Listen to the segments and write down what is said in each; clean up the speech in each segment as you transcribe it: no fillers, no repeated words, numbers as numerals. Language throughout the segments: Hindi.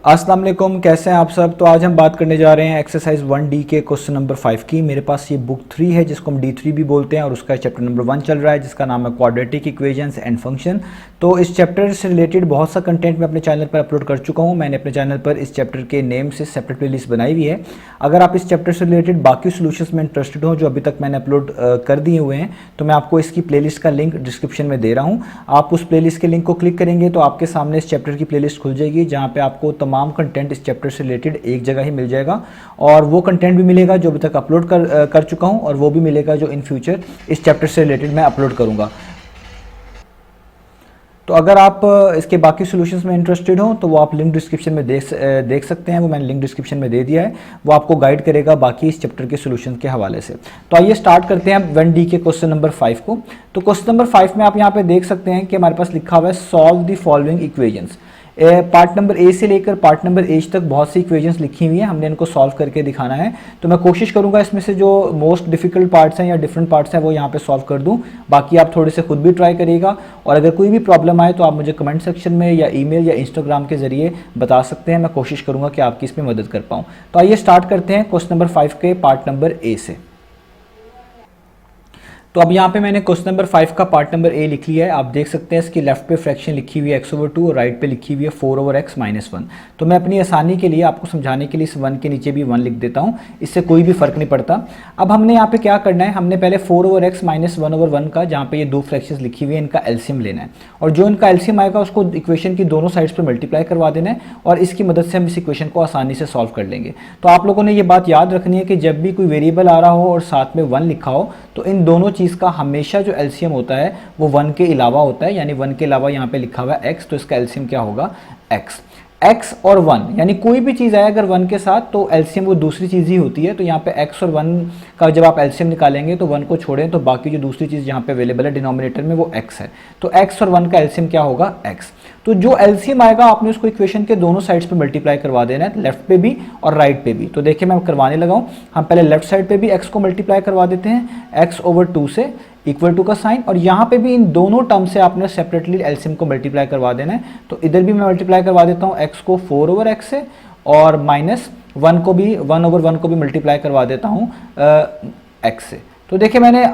अस्सलाम वालेकुम, कैसे हैं आप सब। तो आज हम बात करने जा रहे हैं एक्सरसाइज 1D के क्वेश्चन नंबर 5 की। मेरे पास ये बुक 3 है जिसको हम D3 भी बोलते हैं और उसका चैप्टर नंबर 1 चल रहा है जिसका नाम है क्वाड्रेटिक इक्वेशंस एंड फंक्शन। तो इस चैप्टर से रिलेटेड बहुत सा कंटेंट मैं अपने चैनल पर अपलोड कर चुका हूँ। मैंने अपने चैनल पर इस चैप्टर के नेम से सेपरेट प्लेलिस्ट बनाई हुई है। अगर आप इस चैप्टर से रिलेटेड बाकी सोल्यूशंस में इंटरेस्टेड हो जो अभी तक मैंने अपलोड कर दिए हुए हैं तो मैं आपको इसकी प्लेलिस्ट का लिंक डिस्क्रिप्शन में दे रहा हूँ। आप उस प्लेलिस्ट के लिंक को क्लिक करेंगे तो आपके सामने इस चैप्टर की प्लेलिस्ट खुल जाएगी जहाँ पे आपको तमाम कंटेंट इस चैप्टर से रिलेटेड एक जगह ही मिल जाएगा और वो कंटेंट भी मिलेगा जो अभी तक अपलोड कर चुका हूँ और वो भी मिलेगा जो इन फ्यूचर इस चैप्टर से रिलेटेड मैं अपलोड करूँगा। तो अगर आप इसके बाकी सॉल्यूशंस में इंटरेस्टेड हो तो वो आप लिंक डिस्क्रिप्शन में देख सकते हैं। वो मैंने लिंक डिस्क्रिप्शन में दे दिया है, वो आपको गाइड करेगा बाकी इस चैप्टर के सॉल्यूशंस के हवाले से। तो आइए स्टार्ट करते हैं अब 1D के क्वेश्चन नंबर 5 को। तो क्वेश्चन नंबर 5 में आप यहाँ पे देख सकते हैं कि हमारे पास लिखा हुआ है solve the following equations. Part number A से लेकर पार्ट नंबर एच तक बहुत सी इक्वेशंस लिखी हुई हैं, हमने इनको सॉल्व करके दिखाना है। तो मैं कोशिश करूंगा इसमें से जो मोस्ट डिफिकल्ट पार्ट्स हैं या डिफरेंट पार्ट्स हैं वो यहाँ पे सॉल्व कर दूं। बाकी आप थोड़े से खुद भी ट्राई करिएगा और अगर कोई भी प्रॉब्लम आए तो आप मुझे कमेंट सेक्शन में या ईमेल या इंस्टाग्राम के जरिए बता सकते हैं। मैं कोशिश करूंगा कि आपकी इसमें मदद कर पाऊँ। तो आइए स्टार्ट करते हैं क्वेश्चन नंबर 5 के पार्ट नंबर ए से। तो अब यहाँ पे मैंने क्वेश्चन नंबर 5 का पार्ट नंबर ए लिख लिया है। आप देख सकते हैं इसकी लेफ्ट पे फ्रैक्शन लिखी हुई है x/2 और राइट पे लिखी हुई है 4/x - 1। तो मैं अपनी आसानी के लिए आपको समझाने के लिए इस 1 के नीचे भी 1 लिख देता हूँ, इससे कोई भी फर्क नहीं पड़ता। अब हमने यहाँ पे क्या करना है, हमने पहले 4/x - 1/1 का जहाँ पे ये दो फ्रैक्शंस लिखी हुई है इनका एलसीएम लेना है और जो इनका एलसीएम आएगा उसको इक्वेशन की दोनों साइड्स पर मल्टीप्लाई करवा देना है और इसकी मदद से हम इस इक्वेशन को आसानी से सॉल्व कर लेंगे। तो आप लोगों ने ये बात याद रखनी है कि जब भी कोई वेरिएबल आ रहा हो और साथ में 1 लिखा हो तो इन दोनों चीज़ का हमेशा जो एलसीएम होता है वो 1 के अलावा होता है, यानी 1 के अलावा यहाँ पे लिखा हुआ है x तो इसका एलसीएम क्या होगा x और 1, यानी कोई भी चीज़ आए अगर 1 के साथ तो एलसीएम वो दूसरी चीज़ ही होती है। तो यहाँ पे x और 1 का जब आप एलसीएम निकालेंगे तो 1 को छोड़ें तो बाकी जो दूसरी चीज़ यहाँ पे अवेलेबल है डिनोमिनेटर में वो x है। तो x और 1 का एलसीएम क्या होगा x। तो जो एलसीएम आएगा आपने उसको इक्वेशन के दोनों साइड्स पे मल्टीप्लाई करवा देना है, लेफ्ट पे भी और राइट पे भी। तो देखिए मैं करवाने लगा हूँ। हम पहले लेफ्ट साइड पे भी x को मल्टीप्लाई करवा देते हैं x/2 से इक्वल टू का साइन और यहाँ पे भी इन दोनों टर्म से आपने सेपरेटली एलसीएम को मल्टीप्लाई करवा देना है। तो इधर भी मैं मल्टीप्लाई करवा देता हूँ x को 4/x से और -1 को भी 1/1 को भी मल्टीप्लाई करवा देता हूँ x से। तो देखिए मैंने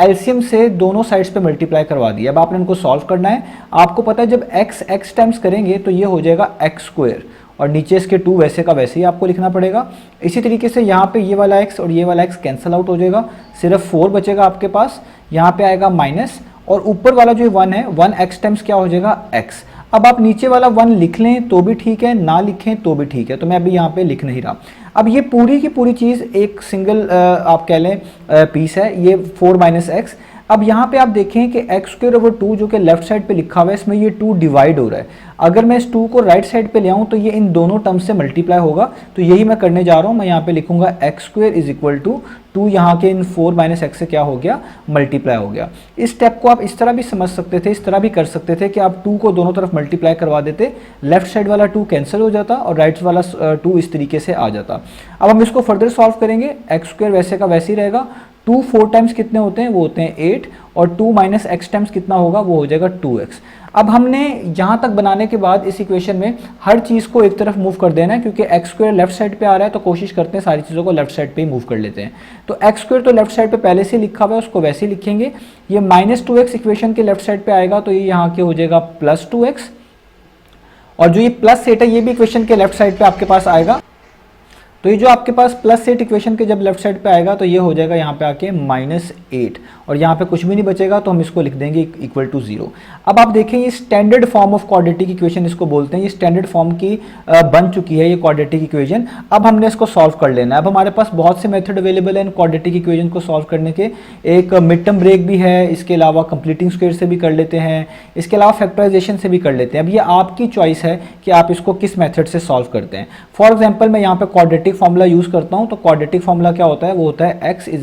एलसीएम से दोनों साइड्स पे मल्टीप्लाई करवा दिया। अब आपने इनको सॉल्व करना है। आपको पता है जब x टाइम्स करेंगे तो ये हो जाएगा x² और नीचे इसके 2 वैसे का वैसे ही आपको लिखना पड़ेगा। इसी तरीके से यहाँ पे ये वाला x और ये वाला x कैंसिल आउट हो जाएगा, सिर्फ 4 बचेगा आपके पास। यहाँ पे आएगा माइनस और ऊपर वाला जो 1 है 1x टाइम्स क्या हो जाएगा x। अब आप नीचे वाला 1 लिख लें तो भी ठीक है, ना लिखें तो भी ठीक है, तो मैं अभी यहाँ पे लिख नहीं रहा। अब ये पूरी की पूरी चीज़ एक सिंगल आप कह लें पीस है, ये 4 - x। अब यहाँ पे आप देखें कि x² जो कि लेफ्ट साइड पे लिखा हुआ है इसमें ये 2 डिवाइड हो रहा है। अगर मैं इस 2 को राइट साइड पे ले आऊँ तो ये इन दोनों टर्म्स से मल्टीप्लाई होगा। तो यही मैं करने जा रहा हूँ। मैं यहाँ पे लिखूंगा x² = 2 यहाँ के इन 4 - x से क्या हो गया, मल्टीप्लाई हो गया। इस स्टेप को आप इस तरह भी समझ सकते थे, इस तरह भी कर सकते थे कि आप 2 को दोनों तरफ मल्टीप्लाई करवा देते, लेफ्ट साइड वाला 2 कैंसिल हो जाता और राइट वाला 2 इस तरीके से आ जाता। अब हम इसको फर्दर सॉल्व करेंगे। x² वैसे का वैसे ही रहेगा। 2 4 टाइम्स कितने होते हैं, वो होते हैं 8 और 2 - x टाइम्स कितना होगा, वो हो जाएगा 2x। अब हमने यहाँ तक बनाने के बाद इस इक्वेशन में हर चीज़ को एक तरफ मूव कर देना है क्योंकि x² लेफ्ट साइड पे आ रहा है तो कोशिश करते हैं सारी चीज़ों को लेफ्ट साइड पे ही मूव कर लेते हैं। तो x² तो लेफ्ट साइड पे पहले से लिखा हुआ है उसको वैसे ही लिखेंगे। ये -2x इक्वेशन के लेफ्ट साइड पे आएगा तो ये यहाँ के हो जाएगा +2x और जो ये +8 है ये भी इक्वेशन के लेफ्ट साइड पे आपके पास आएगा। तो ये जो आपके पास +8 इक्वेशन के जब लेफ्ट साइड पे आएगा तो ये हो जाएगा यहाँ पे आके -8 और यहाँ पे कुछ भी नहीं बचेगा तो हम इसको लिख देंगे = 0। अब आप देखें ये standard form of quadratic equation इसको बोलते हैं। ये स्टैंडर्ड फॉर्म की बन चुकी है ये क्वाड्रेटिक इक्वेशन। अब हमने इसको सॉल्व कर लेना है। अब हमारे पास बहुत से मेथड अवेलेबल है इन क्वाड्रेटिक इक्वेशन को सॉल्व करने के। एक मिड टर्म ब्रेक भी है, इसके अलावा कंप्लीटिंग स्क्वायर से भी कर लेते हैं, इसके अलावा फैक्टराइजेशन से भी कर लेते हैं। अब ये आपकी चॉइस है कि आप इसको किस मेथड से सॉल्व करते हैं। फॉर एग्जाम्पल मैं यहाँ पे क्वाड्रेटिक फॉर्मूला यूज करता हूं तो क्वाड्रेटिक फॉर्मूला क्या होता है, वो होता है x =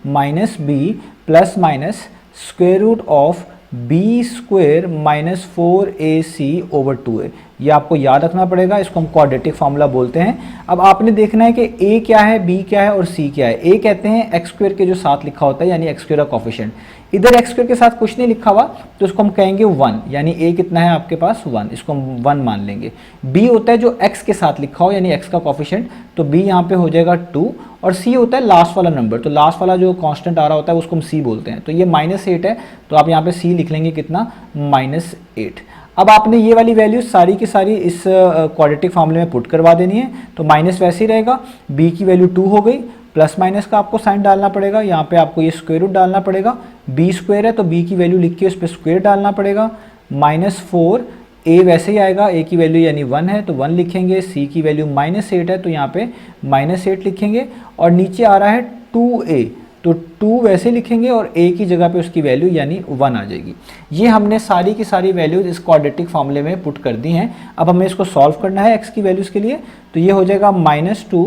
-b ± square root of b² - 4ac/2a। ये आपको याद रखना पड़ेगा, इसको हम क्वाड्रेटिक फार्मूला बोलते हैं। अब आपने देखना है कि a क्या है, b क्या है और c क्या है। a कहते हैं एक्स स्क्वायर के जो साथ लिखा होता है, यानी एक्स स्क्वायर का कोफिशिएंट। इधर एक्स स्क्वायर के साथ कुछ नहीं लिखा हुआ तो इसको हम कहेंगे 1, यानी a कितना है आपके पास 1, इसको हम 1 मान लेंगे। b होता है जो x के साथ लिखा हो, यानी x का कोफिशिएंट, तो b यहाँ पे हो जाएगा 2। और c होता है लास्ट वाला नंबर, तो लास्ट वाला जो कांस्टेंट आ रहा होता है उसको हम c बोलते हैं। तो ये -8 है, तो आप यहाँ पे c लिख लेंगे कितना, -8। अब आपने ये वाली वैल्यू सारी की सारी इस क्वाड्रेटिक फार्मूले में पुट करवा देनी है, तो माइनस वैसे ही रहेगा, b की वैल्यू 2 हो गई, प्लस माइनस का आपको साइन डालना पड़ेगा, यहाँ पे आपको ये स्क्वायर रूट डालना पड़ेगा, b स्क्वायर है तो b की वैल्यू लिख के उस पर स्क्वायर डालना पड़ेगा, -4, a वैसे ही आएगा, a की वैल्यू यानी 1 है तो 1 लिखेंगे, c की वैल्यू -8 है तो यहाँ पे -8 लिखेंगे, और नीचे आ रहा है 2a, तो 2 वैसे लिखेंगे और a की जगह पे उसकी वैल्यू यानी 1 आ जाएगी। ये हमने सारी की सारी वैल्यूज इस क्वाड्रेटिक फार्मूले में पुट कर दी हैं। अब हमें इसको सॉल्व करना है x की वैल्यूज़ के लिए, तो ये हो जाएगा -2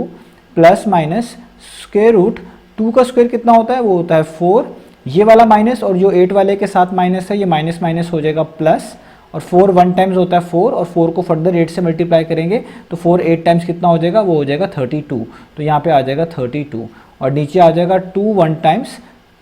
प्लस माइनस स्क्वायर रूट 2 का स्क्वायर कितना होता है, वो होता है 4, ये वाला माइनस और जो 8 वाले के साथ माइनस है, ये माइनस माइनस हो जाएगा प्लस, और 4 1 टाइम्स होता है 4, और 4 को फर्दर 8 से मल्टीप्लाई करेंगे तो 4 8 टाइम्स कितना हो जाएगा, वो हो जाएगा 32, तो यहाँ पे आ जाएगा 32, और नीचे आ जाएगा 2 1 टाइम्स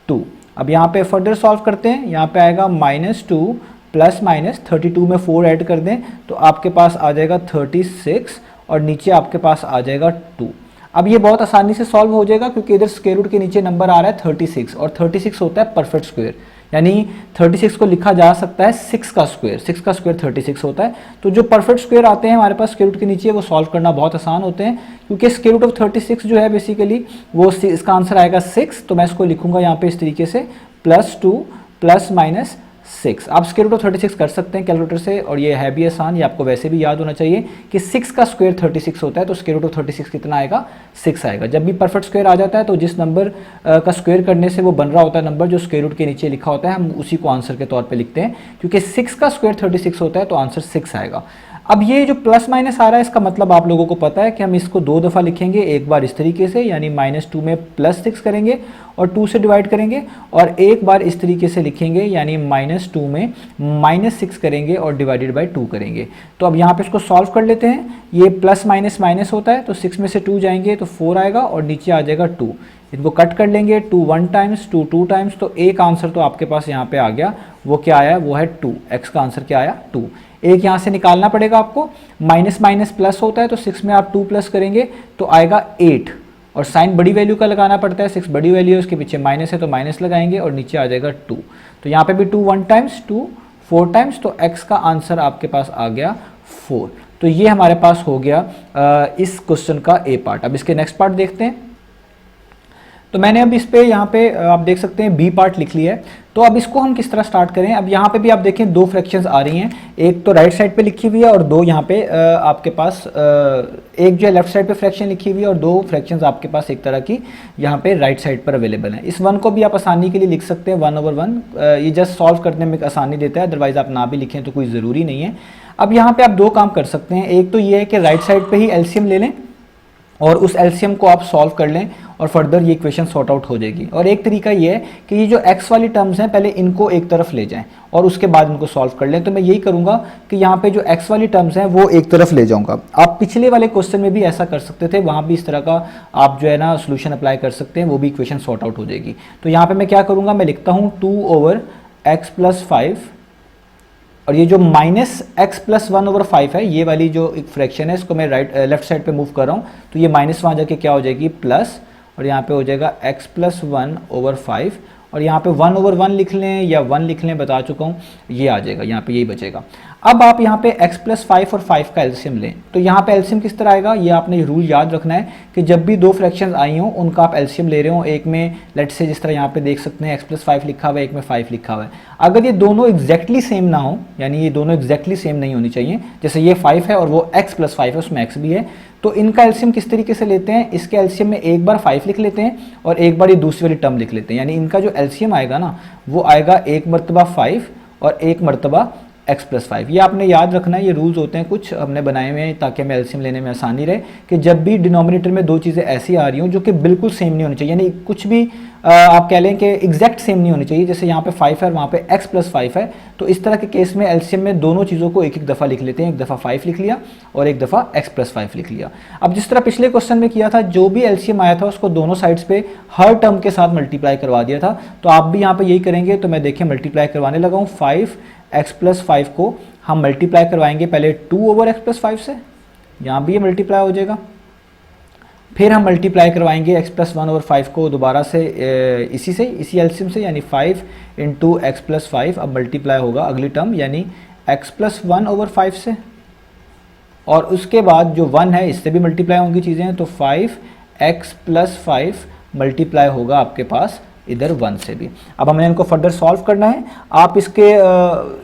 2। अब यहाँ पे फर्दर सॉल्व करते हैं, यहाँ पे आएगा -2 प्लस माइनस 32 में 4 ऐड कर दें तो आपके पास आ जाएगा 36, और नीचे आपके पास आ जाएगा 2। अब ये बहुत आसानी से सॉल्व हो जाएगा क्योंकि इधर स्क्वायर रूट के नीचे नंबर आ रहा है 36, और 36 होता है परफेक्ट स्क्वायर, यानी 36 को लिखा जा सकता है 6 का स्क्वायर, 6 का स्क्वायर 36 होता है। तो जो परफेक्ट स्क्वायर आते हैं हमारे पास स्क्वायर रूट के नीचे, वो सॉल्व करना बहुत आसान होते हैं, क्योंकि स्क्वायर रूट ऑफ 36 जो है बेसिकली वो इसका आंसर आएगा 6, तो मैं इसको लिखूंगा यहाँ पे इस तरीके से, +2 प्लस माइनस 6। आप स्क्वायर रूट ऑफ 36 कर सकते हैं कैलकुलेटर से, और ये है भी आसान, ये आपको वैसे भी याद होना चाहिए कि 6 का स्क्वायर 36 होता है, तो स्क्वायर रूट ऑफ 36 कितना आएगा, 6 आएगा। जब भी परफेक्ट स्क्वायर आ जाता है तो जिस नंबर का स्क्वायर करने से वो बन रहा होता है नंबर, जो स्क्वायर रूट के नीचे लिखा होता है, हम उसी को आंसर के तौर पर लिखते हैं, क्योंकि 6 का स्क्वायर 36 होता है तो आंसर 6 आएगा। अब ये जो प्लस माइनस आ रहा है, इसका मतलब आप लोगों को पता है कि हम इसको 2 दफ़ा लिखेंगे, एक बार इस तरीके से, यानी -2 में +6 करेंगे और 2 से डिवाइड करेंगे, और एक बार इस तरीके से लिखेंगे, यानी -2 में -6 करेंगे और डिवाइडेड बाय 2 करेंगे। तो अब यहाँ पे इसको सॉल्व कर लेते हैं, ये प्लस माइनस माइनस होता है, तो 6 में से 2 जाएंगे तो 4 आएगा, और नीचे आ जाएगा 2, इनको कट कर लेंगे, 2 1 टाइम्स 2 2 टाइम्स, तो एक आंसर तो आपके पास यहाँ पे आ गया, वो क्या आया, वो है 2, x का आंसर क्या आया 2। एक यहाँ से निकालना पड़ेगा आपको, माइनस माइनस प्लस होता है, तो 6 में आप 2 प्लस करेंगे तो आएगा 8, और साइन बड़ी वैल्यू का लगाना पड़ता है, 6 बड़ी वैल्यू है, उसके पीछे माइनस है तो माइनस लगाएंगे, और नीचे आ जाएगा 2, तो यहाँ पे भी 2 1 टाइम्स 2 4 टाइम्स, तो x का आंसर आपके पास आ गया 4। तो ये हमारे पास हो गया इस क्वेश्चन का ए पार्ट। अब इसके नेक्स्ट पार्ट देखते हैं। तो मैंने अब इस पे यहाँ पे आप देख सकते हैं बी पार्ट लिख लिया है, तो अब इसको हम किस तरह स्टार्ट करें। अब यहाँ पे भी आप देखें 2 फ्रैक्शंस आ रही हैं, एक तो राइट साइड पे लिखी हुई है और 2 यहाँ पे आपके पास एक जो है लेफ्ट साइड पे फ्रैक्शन लिखी हुई है, और 2 फ्रैक्शंस आपके पास एक तरह की यहाँ पे राइट साइड पर अवेलेबल है। इस 1 को भी आप आसानी के लिए लिख सकते हैं 1/1, ये जस्ट सॉल्व करने में आसानी देता है, अदरवाइज आप ना भी लिखें तो कोई ज़रूरी नहीं है। अब यहाँ पर आप 2 काम कर सकते हैं, एक तो ये है कि राइट साइड पर ही एलसीएम ले लें और उस एलसीएम को आप सॉल्व कर लें और फर्दर ये इक्वेशन सॉर्ट आउट हो जाएगी। और एक तरीका ये है कि ये जो x वाली टर्म्स हैं पहले इनको एक तरफ ले जाएं और उसके बाद इनको सॉल्व कर लें। तो मैं यही करूंगा कि यहाँ पे जो x वाली टर्म्स हैं वो एक तरफ ले जाऊंगा। आप पिछले वाले क्वेश्चन में भी ऐसा कर सकते थे, वहाँ भी इस तरह का आप जो है ना सोल्यूशन अप्लाई कर सकते हैं, वो भी इक्वेशन सॉर्ट आउट हो जाएगी। तो यहाँ पर मैं क्या करूँगा, मैं लिखता हूँ 2/x+5, और ये जो -x+1/5 है, ये वाली जो एक फ्रैक्शन है, इसको मैं लेफ्ट साइड पे मूव कर रहा हूँ, तो ये माइनस वहाँ जाके क्या हो जाएगी प्लस, और यहाँ पे हो जाएगा x+1/5, और यहाँ पे 1/1 लिख लें या 1 लिख लें, बता चुका हूँ, ये आ जाएगा, यहाँ पे यही बचेगा। अब आप यहाँ पे x+5 और 5 का एलसीएम लें, तो यहाँ पे एलसीएम किस तरह आएगा, ये आपने रूल याद रखना है कि जब भी 2 फ्रैक्शंस आई हों उनका आप एलसीएम ले रहे हो, एक में लेट्स से जिस तरह यहाँ पे देख सकते हैं x+5 लिखा हुआ है, एक में 5 लिखा हुआ है। अगर ये दोनों एग्जैक्टली सेम ना हो, यानी ये दोनों एग्जैक्टली सेम नहीं होनी चाहिए, जैसे ये 5 है और वो x+5 है, उसमें x भी है, तो इनका एलसीएम किस तरीके से लेते हैं, इसके एलसीएम में एक बार 5 लिख लेते हैं और एक बार ये दूसरी वाली टर्म लिख लेते हैं, यानी इनका जो एलसीएम आएगा ना वो आएगा 1 मरतबा 5 और 1 मरतबा x+5। ये आपने याद रखना है, ये रूल्स होते हैं कुछ हमने बनाए हुए हैं ताकि हमें एलसीएम लेने में आसानी रहे, कि जब भी डिनोमिनेटर में 2 चीज़ें ऐसी आ रही हों जो कि बिल्कुल सेम नहीं होनी चाहिए, यानी कुछ भी आप कह लें कि एग्जैक्ट सेम नहीं होनी चाहिए। जैसे यहाँ पे 5 है और वहाँ पे x प्लस 5 है, तो इस तरह के केस में एलसीएम में दोनों चीज़ों को एक एक दफ़ा लिख लेते हैं, एक दफ़ा 5 लिख लिया और एक दफ़ा x प्लस 5 लिख लिया। अब जिस तरह पिछले क्वेश्चन में किया था, जो भी एलसीएम आया था उसको दोनों साइड्स पे हर टर्म के साथ मल्टीप्लाई करवा दिया था, तो आप भी यहाँ पे यही करेंगे। तो मैं देखिए मल्टीप्लाई करवाने लगा हूँ। 5x प्लस 5 को हम मल्टीप्लाई करवाएंगे पहले 2 ओवर x प्लस 5 से, यहाँ भी ये मल्टीप्लाई हो जाएगा। फिर हम मल्टीप्लाई करवाएंगे x प्लस 1 ओवर 5 को दोबारा से इसी एलसीएम से, यानी 5 इंटू एक्स प्लस 5। अब मल्टीप्लाई होगा अगली टर्म यानी x प्लस 1 ओवर 5 से, और उसके बाद जो 1 है इससे भी मल्टीप्लाई होंगी चीज़ें, तो 5x प्लस 5 मल्टीप्लाई होगा आपके पास इधर 1 से भी। अब हमने इनको फर्दर सॉल्व करना है। आप इसके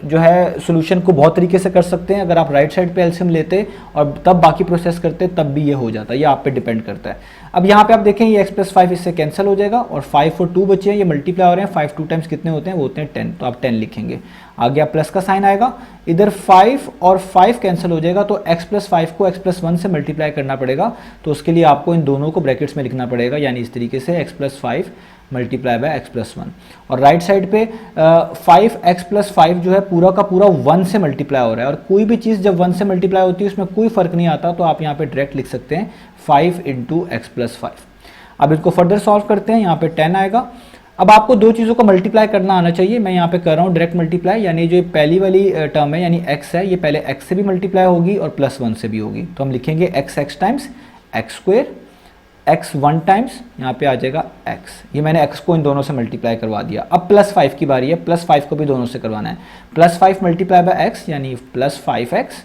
जो है सॉल्यूशन को बहुत तरीके से कर सकते हैं। अगर आप राइट साइड पे एलसीएम लेते और तब बाकी प्रोसेस करते तब भी ये हो जाता है, ये आप पे डिपेंड करता है। अब यहाँ पे आप देखें ये x प्लस 5 इससे कैंसिल हो जाएगा और 5 और 2 बचे हैं, ये मल्टीप्लाई हो रहे हैं। 5 2 टाइम्स कितने होते हैं, वो होते हैं 10, तो आप 10 लिखेंगे। आगे आप प्लस का साइन आएगा, इधर 5 और 5 कैंसिल हो जाएगा, तो x प्लस 5 को x प्लस 1 से मल्टीप्लाई करना पड़ेगा। तो उसके लिए आपको इन दोनों को ब्रैकेट्स में लिखना पड़ेगा, यानी इस तरीके से x plus 5 multiply by x plus 1। और राइट साइड पे 5x प्लस 5 जो है पूरा का पूरा 1 से मल्टीप्लाई हो रहा है, और कोई भी चीज़ जब 1 से मल्टीप्लाई होती है उसमें कोई फर्क नहीं आता, तो आप यहाँ पे डायरेक्ट लिख सकते हैं 5 इंटू एक्स प्लस 5। अब इसको फर्दर सॉल्व करते हैं, यहाँ पे 10 आएगा। अब आपको दो चीज़ों को मल्टीप्लाई करना आना चाहिए। मैं यहाँ पे कर रहा हूँ डायरेक्ट मल्टीप्लाई, यानी जो पहली वाली टर्म है यानी x है, ये पहले x से भी मल्टीप्लाई होगी और प्लस 1 से भी होगी। तो हम लिखेंगे x times x square, x 1 times यहाँ पे आ जाएगा x। ये मैंने x को इन दोनों से मल्टीप्लाई करवा दिया। अब प्लस 5 की बारी है, प्लस 5 को भी दोनों से करवाना है। प्लस 5 मल्टीप्लाई बाय x यानी प्लस 5x,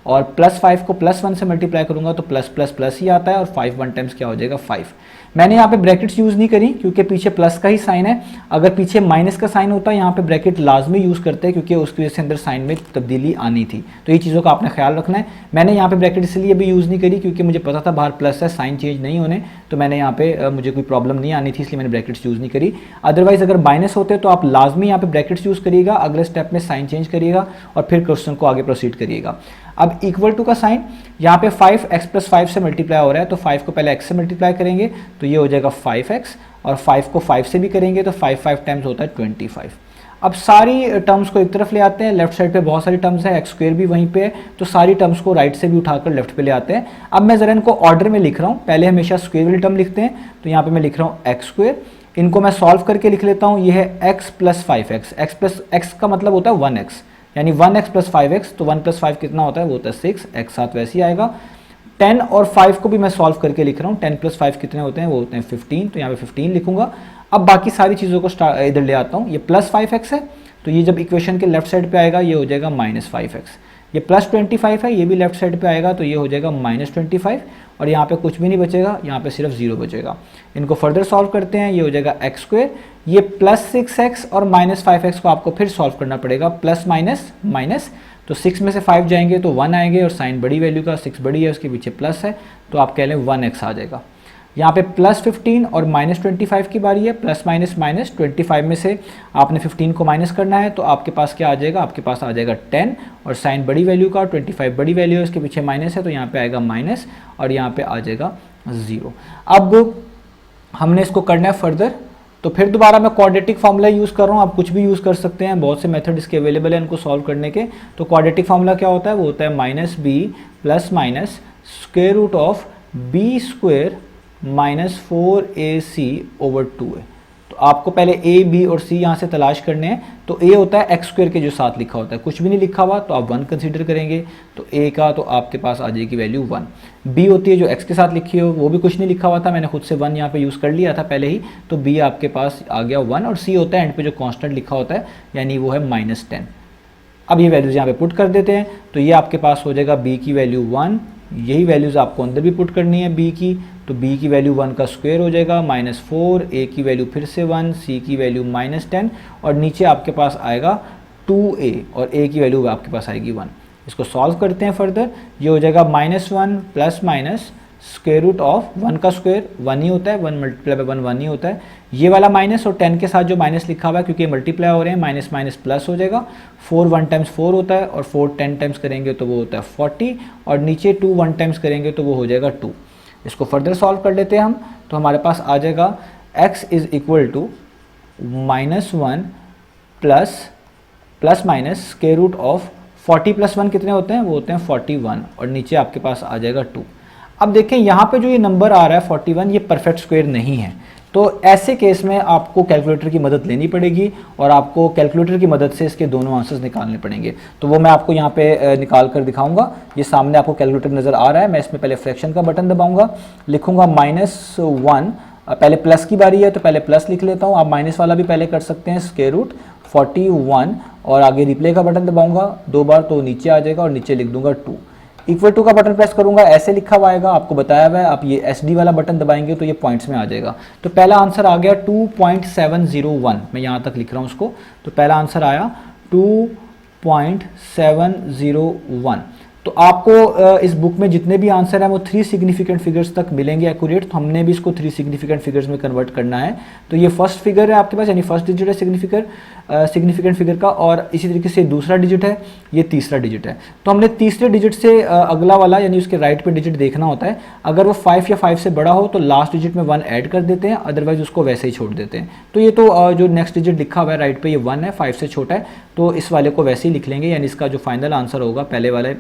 और प्लस 5 को प्लस 1 से मल्टीप्लाई करूंगा तो प्लस प्लस प्लस ही आता है, और 5 1 टाइम्स क्या हो जाएगा 5। मैंने यहाँ पे ब्रैकेट्स यूज़ नहीं करी क्योंकि पीछे प्लस का ही साइन है। अगर पीछे माइनस का साइन होता है यहाँ पे ब्रैकेट लाजमी यूज़ करते हैं, क्योंकि उसकी वजह से अंदर साइन में तब्दीली आनी थी। तो ये चीज़ों का आपने ख्याल रखना है। मैंने यहाँ पे ब्रैकेट इसलिए भी यूज़ नहीं करी क्योंकि मुझे पता था बाहर प्लस है, साइन चेंज नहीं होने, तो मैंने यहाँ पे मुझे कोई प्रॉब्लम नहीं आनी थी, इसलिए मैंने ब्रैकेट्स यूज़ नहीं करी। अदरवाइज अगर माइनस होते तो आप लाजमी यहाँ पे ब्रैकेट्स यूज़ करिएगा, अगले स्टेप में साइन चेंज करिएगा और फिर क्वेश्चन को आगे प्रोसीड करिएगा। अब इक्वल टू का साइन यहाँ पे 5x प्लस 5 से मल्टीप्लाई हो रहा है, तो 5 को पहले x से मल्टीप्लाई करेंगे तो ये हो जाएगा 5x, और 5 को 5 से भी करेंगे तो 5 5 टाइम्स होता है 25। अब सारी टर्म्स को एक तरफ ले आते हैं। लेफ्ट साइड पे बहुत सारी टर्म्स है, एक्स स्क्वेयर भी वहीं पे है, तो सारी टर्म्स को राइट से भी उठाकर लेफ्ट पे ले आते हैं। अब मैं ज़रा इनको ऑर्डर में लिख रहा हूँ। पहले हमेशा स्क्वेयर वाली टर्म लिखते हैं, तो यहाँ पे मैं लिख रहा हूँ एक्स स्क्वेयर। इनको मैं सॉल्व करके लिख लेता हूँ। ये है x plus 5x, x plus x का मतलब होता है 1x, यानी 1x प्लस 5x, तो 1 प्लस 5 कितना होता है, वो होता है 6, x साथ वैसे ही आएगा। 10 और 5 को भी मैं सॉल्व करके लिख रहा हूँ। 10 प्लस 5 कितने होते हैं, वो होते हैं 15, तो यहाँ पे 15 लिखूंगा। अब बाकी सारी चीज़ों को इधर ले आता हूँ। ये प्लस 5x है, तो ये जब इक्वेशन के लेफ्ट साइड पे आएगा ये हो जाएगा माइनस 5x। ये प्लस 25 है, ये भी लेफ्ट साइड पे आएगा तो ये हो जाएगा माइनस 25, और यहाँ पे कुछ भी नहीं बचेगा, यहाँ पे सिर्फ 0 बचेगा। इनको फर्दर सॉल्व करते हैं, ये हो जाएगा एक्स स्क्वेयर। ये प्लस 6x और माइनस 5x को आपको फिर सॉल्व करना पड़ेगा, प्लस माइनस माइनस, तो 6 में से 5 जाएंगे तो 1 आएंगे, और साइन बड़ी वैल्यू का 6 बड़ी है उसके पीछे प्लस है, तो आप कह लें 1x आ जाएगा। यहाँ पे प्लस 15 और माइनस 25 की बारी है। प्लस माइनस माइनस 25 में से आपने 15 को माइनस करना है, तो आपके पास क्या आ जाएगा, आपके पास आ जाएगा 10, और साइन बड़ी वैल्यू का 25 बड़ी वैल्यू है, उसके पीछे माइनस है, तो यहाँ पे आएगा माइनस, और यहाँ पे आ जाएगा 0। अब हमने इसको करना है फर्दर, तो फिर दोबारा मैं क्वाड्रेटिक फार्मूला यूज़ कर रहा हूँ। आप कुछ भी यूज़ कर सकते हैं, बहुत से मेथड इसके अवेलेबल हैं इनको सॉल्व करने के। तो क्वाड्रेटिक फार्मूला क्या होता है, वो होता है minus b plus minus square root of b square minus 4ac over 2 है। तो आपको पहले a, b और c यहाँ से तलाश करने हैं। तो a होता है एक्स स्क्वायर के जो साथ लिखा होता है, कुछ भी नहीं लिखा हुआ तो आप 1 कंसीडर करेंगे, तो a का तो आपके पास आ जाएगी वैल्यू 1। b होती है जो x के साथ लिखी हो, वो भी कुछ नहीं लिखा हुआ था, मैंने खुद से 1 यहाँ पे यूज़ कर लिया था पहले ही, तो b आपके पास आ गया 1, और c होता है एंड पे जो कॉन्स्टेंट लिखा होता है, यानी वो है -10। अब ये वैल्यूज़ यहाँ पे पुट कर देते हैं, तो ये आपके पास हो जाएगा b की वैल्यू 1, यही वैल्यूज़ आपको अंदर भी पुट करनी है b की, तो b की वैल्यू 1 का स्क्वायर हो जाएगा -4, a की वैल्यू फिर से 1, c की वैल्यू -10, और नीचे आपके पास आएगा 2a, और a की वैल्यू आपके पास आएगी 1। इसको सॉल्व करते हैं फर्दर, ये हो जाएगा -1 plus minus square root of 1 का स्क्वायर 1 ही होता है, 1 मल्टीप्लाई बाय 1 1 ही होता है। ये वाला माइनस और 10 के साथ जो माइनस लिखा हुआ है, क्योंकि मल्टीप्लाई हो रहे हैं, माइनस माइनस प्लस हो जाएगा। 4 1 टाइम्स 4 होता है, और 4 10 टाइम्स करेंगे तो वो होता है 40, और नीचे 2 1 टाइम्स करेंगे तो वो हो जाएगा 2। इसको फर्दर सॉल्व कर लेते हैं हम, तो हमारे पास आ जाएगा x is equal to -1 plus minus square root of 40 + 1 कितने होते हैं, वो होते हैं 41, और नीचे आपके पास आ जाएगा 2। अब देखें यहाँ पे जो ये नंबर आ रहा है 41, ये परफेक्ट स्क्वायर नहीं है, तो ऐसे केस में आपको कैलकुलेटर की मदद लेनी पड़ेगी और आपको कैलकुलेटर की मदद से इसके दोनों आंसर्स निकालने पड़ेंगे। तो वो मैं आपको यहाँ पे निकाल कर दिखाऊंगा। ये सामने आपको कैलकुलेटर नज़र आ रहा है। मैं इसमें पहले फ्रैक्शन का बटन दबाऊंगा, लिखूंगा -1, पहले प्लस की बारी है तो पहले प्लस लिख लेता हूँ, आप माइनस वाला भी पहले कर सकते हैं, स्क्वायर रूट 41, और आगे रिप्ले का बटन दबाऊंगा 2 बार तो नीचे आ जाएगा और नीचे लिख दूंगा 2, इक्वल टू का बटन प्रेस करूंगा, ऐसे लिखा हुआ आएगा, आपको बताया हुआ है, आप ये SD वाला बटन दबाएंगे तो ये पॉइंट्स में आ जाएगा। तो पहला आंसर आ गया 2.701, मैं यहाँ तक लिख रहा हूँ उसको, तो पहला आंसर आया 2.701। तो आपको इस बुक में जितने भी आंसर हैं वो 3 सिग्निफिकेंट फिगर्स तक मिलेंगे एक्यूरेट, तो हमने भी इसको 3 सिग्निफिकेंट फिगर्स में कन्वर्ट करना है। तो ये फर्स्ट फिगर है आपके पास, यानी फर्स्ट डिजिट है सिग्निफिकेंट फिगर का, और इसी तरीके से दूसरा डिजिट है, ये तीसरा डिजिट है। तो हमने तीसरे डिजिट से अगला वाला यानी उसके राइट पे डिजिट देखना होता है। अगर वो 5 या 5 से बड़ा हो तो लास्ट डिजिट में 1 ऐड कर देते हैं, अदरवाइज उसको वैसे ही छोड़ देते हैं। तो ये तो जो नेक्स्ट डिजिट लिखा हुआ है राइट पे ये 1 है, 5 से छोटा है, तो इस वाले को वैसे ही लिख लेंगे, यानी इसका जो फाइनल आंसर होगा पहले वाले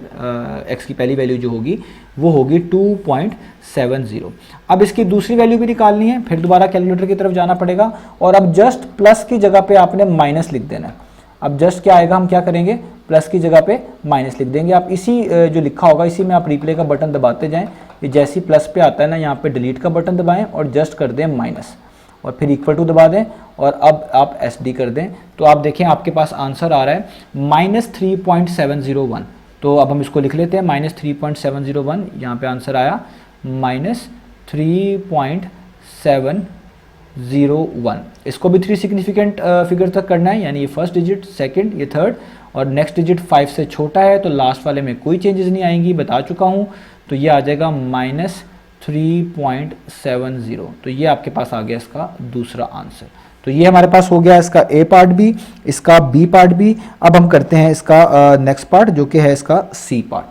x की पहली वैल्यू जो होगी वो होगी 2.70। अब इसकी दूसरी वैल्यू भी निकालनी है, फिर दोबारा कैलकुलेटर की तरफ जाना पड़ेगा, और अब जस्ट प्लस की जगह पे आपने माइनस लिख देना है। अब जस्ट क्या आएगा, हम क्या करेंगे, प्लस की जगह पे माइनस लिख देंगे। आप इसी जो लिखा होगा इसी में आप रिप्ले का बटन दबाते जाएं, ये जैसी प्लस पे आता है ना यहाँ पे डिलीट का बटन दबाएं और जस्ट कर दें माइनस, और फिर इक्वल टू दबा दें, और अब आप SD कर दें। तो आप देखें आपके पास आंसर आ रहा है -3.701। तो अब हम इसको लिख लेते हैं, -3.701, यहाँ पे आंसर आया -3.701। इसको भी 3 सिग्निफिकेंट फिगर तक करना है, यानी ये फर्स्ट डिजिट, सेकंड, ये थर्ड, और नेक्स्ट डिजिट 5 से छोटा है तो लास्ट वाले में कोई चेंजेस नहीं आएंगी, बता चुका हूँ। तो ये आ जाएगा -3.70। तो ये आपके पास आ गया इसका दूसरा आंसर। तो ये हमारे पास हो गया इसका A पार्ट भी, इसका B पार्ट भी। अब हम करते हैं इसका नेक्स्ट पार्ट जो कि है इसका C पार्ट।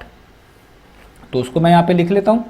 तो उसको मैं यहाँ पे लिख लेता हूँ।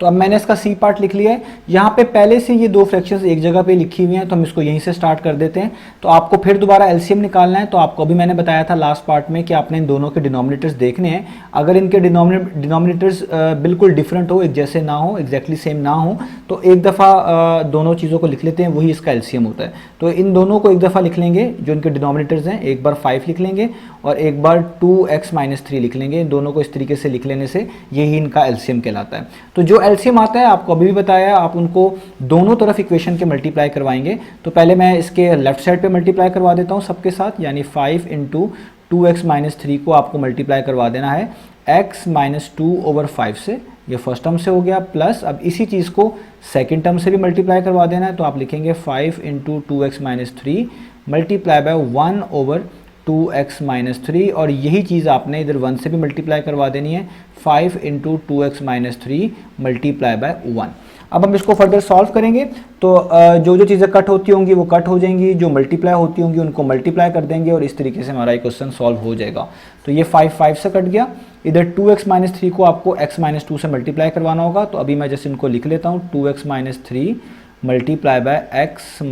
तो अब मैंने इसका C पार्ट लिख लिया है। यहाँ पे पहले से ये 2 फ्रैक्शंस एक जगह पे लिखी हुई हैं, तो हम इसको यहीं से स्टार्ट कर देते हैं। तो आपको फिर दोबारा LCM निकालना है। तो आपको अभी मैंने बताया था लास्ट पार्ट में कि आपने इन दोनों के डिनोमिनेटर्स देखने हैं। अगर इनके डिनोमिनेटर्स बिल्कुल डिफरेंट हो, एक जैसे ना हो, एग्जैक्टली सेम ना हो, तो एक दफ़ा दोनों चीज़ों को लिख लेते हैं, वही इसका LCM होता है। तो इन दोनों को एक दफ़ा लिख लेंगे जो इनके डिनोमिनेटर्स हैं, एक बार 5 लिख लेंगे और एक बार 2x - 3 लिख लेंगे। इन दोनों को इस तरीके से लिख लेने से यही इनका LCM कहलाता है। तो जो LCM आता है आपको अभी भी बताया, आप उनको दोनों तरफ इक्वेशन के मल्टीप्लाई करवाएंगे। तो पहले मैं इसके लेफ्ट साइड पे मल्टीप्लाई करवा देता हूँ सबके साथ, यानी 5 × 2x - 3 को आपको मल्टीप्लाई करवा देना है x - 2/5 से, ये फर्स्ट टर्म से हो गया, प्लस अब इसी चीज़ को सेकेंड टर्म से भी मल्टीप्लाई करवा देना है। तो आप लिखेंगे 5 × 2x - 3 मल्टीप्लाई बाय 1/2x - 3, और यही चीज़ आपने इधर 1 से भी मल्टीप्लाई करवा देनी है, 5 × 2x - 3 मल्टीप्लाई बाय 1। अब हम इसको फर्दर सॉल्व करेंगे। तो जो जो चीज़ें कट होती होंगी वो कट हो जाएंगी, जो मल्टीप्लाई होती होंगी उनको मल्टीप्लाई कर देंगे, और इस तरीके से हमारा क्वेश्चन सॉल्व हो जाएगा। तो ये 5 से कट गया। इधर 2x - 3 को आपको x - 2 से मल्टीप्लाई करवाना होगा। तो अभी मैं जैसे इनको लिख लेता हूँ, 2x - 3 multiply by x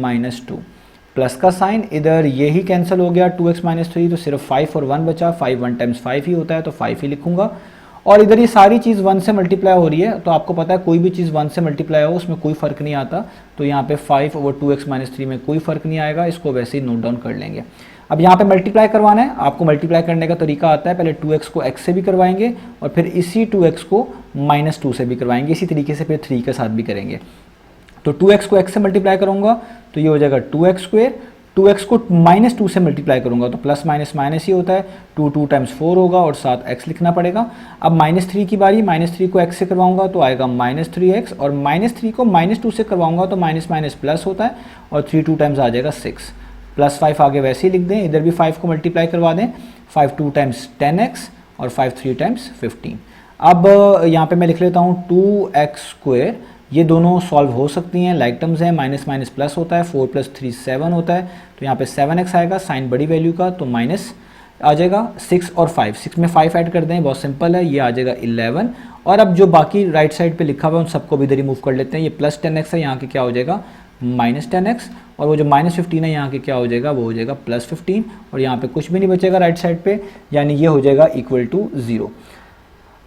- 2, plus का साइन, इधर यही कैंसिल हो गया 2x - 3, तो सिर्फ 5 और 1 बचा। 5 1 × 5 ही होता है, तो 5 ही लिखूंगा। और इधर ये सारी चीज़ 1 से मल्टीप्लाई हो रही है, तो आपको पता है कोई भी चीज़ 1 से मल्टीप्लाई हो उसमें कोई फ़र्क नहीं आता। तो यहाँ पे 5/2x - 3 में कोई फ़र्क नहीं आएगा, इसको वैसे ही नोट डाउन कर लेंगे। अब यहाँ पे मल्टीप्लाई करवाना है, आपको मल्टीप्लाई करने का तरीका आता है, पहले 2x को x से भी करवाएंगे और फिर इसी 2x को -2 से भी करवाएंगे, इसी तरीके से फिर 3 के साथ भी करेंगे। तो 2x को x से मल्टीप्लाई करूँगा तो ये हो जाएगा 2x², 2x को -2 से मल्टीप्लाई करूंगा तो प्लस माइनस माइनस ही होता है, 2 2 × 4 होगा और साथ x लिखना पड़ेगा। अब -3 की बारी, -3 को x से करवाऊंगा तो आएगा -3x, और -3 को -2 से करवाऊंगा तो माइनस माइनस प्लस होता है, और 3 2 टाइम्स आ जाएगा 6, प्लस 5 आगे वैसे ही लिख दें, इधर भी 5 को मल्टीप्लाई करवा दें, 5 2 टाइम्स 10x और 5 3 टाइम्स 15। अब यहाँ पे मैं लिख लेता हूँ 2x², ये दोनों सॉल्व हो सकती हैं, लाइक टर्म्स हैं, माइनस माइनस प्लस होता है, 4 + 3 7 होता है, तो यहाँ पे 7x आएगा, साइन बड़ी वैल्यू का, तो माइनस आ जाएगा 6 और 5, 6 में 5 ऐड कर दें, बहुत सिंपल है, ये आ जाएगा 11। और अब जो बाकी राइट साइड पे लिखा हुआ है उन सबको भी इधर ही मूव कर लेते हैं। ये प्लस 10x है, यहाँ के क्या हो जाएगा माइनस 10x, और वो जो माइनस 15 है यहाँ के क्या हो जाएगा, वो हो जाएगा प्लस 15, और यहाँ पे कुछ भी नहीं बचेगा राइट साइड पे, यानी ये हो जाएगा इक्वल टू 0।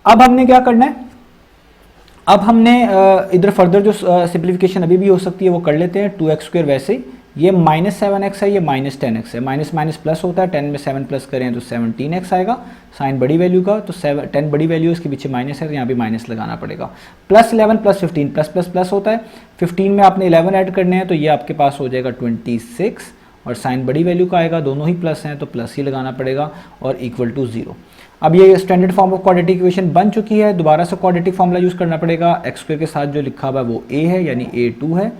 अब हमने क्या करना है, अब हमने इधर फर्दर जो सिंप्लीफिकेशन अभी भी हो सकती है वो कर लेते हैं। 2x² वैसे ही, ये माइनस 7x है, ये माइनस 10x है, माइनस माइनस प्लस होता है, 10 में 7 प्लस करें तो 17x आएगा, साइन बड़ी वैल्यू का, तो 10 बड़ी वैल्यू, इसके पीछे माइनस है तो यहाँ भी माइनस लगाना पड़ेगा। Plus 11 plus 15, plus plus plus होता है, 15 में आपने 11 ऐड करने हैं तो ये आपके पास हो जाएगा 26, और साइन बड़ी वैल्यू का आएगा, दोनों ही प्लस हैं तो प्लस ही लगाना पड़ेगा, और इक्वल टू 0। अब ये standard form of quadratic equation बन चुकी है, दोबारा से क्वाड्रेटिक फॉर्मूला यूज़ करना पड़ेगा। x² के साथ जो लिखा हुआ है वो a है, यानी a2 है,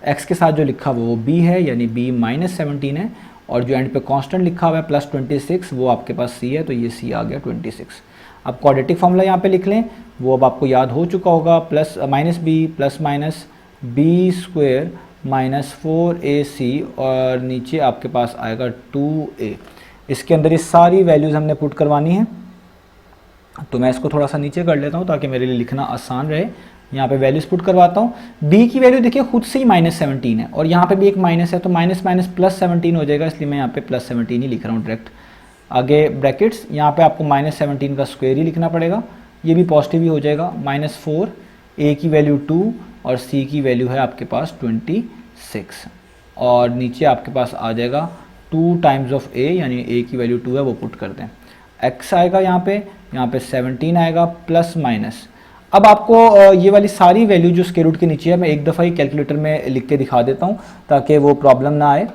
x के साथ जो लिखा हुआ वो b है, यानी b माइनस 17 है, और जो एंड पे कांस्टेंट लिखा हुआ है प्लस 26 वो आपके पास c है, तो ये c आ गया 26। अब क्वाड्रेटिक फॉर्मूला यहाँ पे लिख लें, वो अब आपको याद हो चुका होगा, plus minus b plus minus b² minus 4ac, और नीचे आपके पास आएगा 2a। इसके अंदर ये सारी वैल्यूज़ हमने पुट करवानी है, तो मैं इसको थोड़ा सा नीचे कर लेता हूँ ताकि मेरे लिए लिखना आसान रहे। यहाँ पे वैल्यूज पुट करवाता हूँ। b की वैल्यू देखिए खुद से ही माइनस 17 है, और यहाँ पे भी एक माइनस है, तो माइनस माइनस प्लस 17 हो जाएगा, इसलिए मैं यहाँ पे प्लस 17 ही लिख रहा हूँ डायरेक्ट। आगे ब्रैकेट्स, यहाँ पे आपको माइनस 17 का स्क्वायर ही लिखना पड़ेगा, ये भी पॉजिटिव ही हो जाएगा, माइनस 4, a की वैल्यू 2 और c की वैल्यू है आपके पास 26, और नीचे आपके पास आ जाएगा 2 टाइम्स ऑफ a, यानी a की वैल्यू 2 है वो पुट कर दें। x आएगा यहाँ पे 17 आएगा प्लस माइनस। अब आपको ये वाली सारी वैल्यू जो स्क्वायर रूट के नीचे है मैं एक दफ़ा ही कैलकुलेटर में लिख के दिखा देता हूँ ताकि वो प्रॉब्लम ना आए।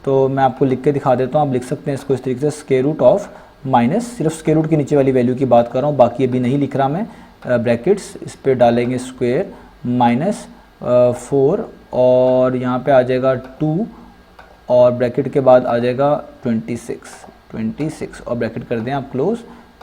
तो मैं आपको लिख के दिखा देता हूँ, आप लिख सकते हैं इसको इस तरीके से, स्क्वायर रूट ऑफ माइनस, सिर्फ स्क्वायर रूट के नीचे वाली वैल्यू की बात कर रहा हूँ, बाकी अभी नहीं लिख रहा मैं, ब्रैकेट्स इस पर डालेंगे स्क्वायर माइनस 4, और यहाँ पे आ जाएगा 2, और ब्रैकेट के बाद आ जाएगा 26 और ब्रैकेट कर दें आप क्लोज,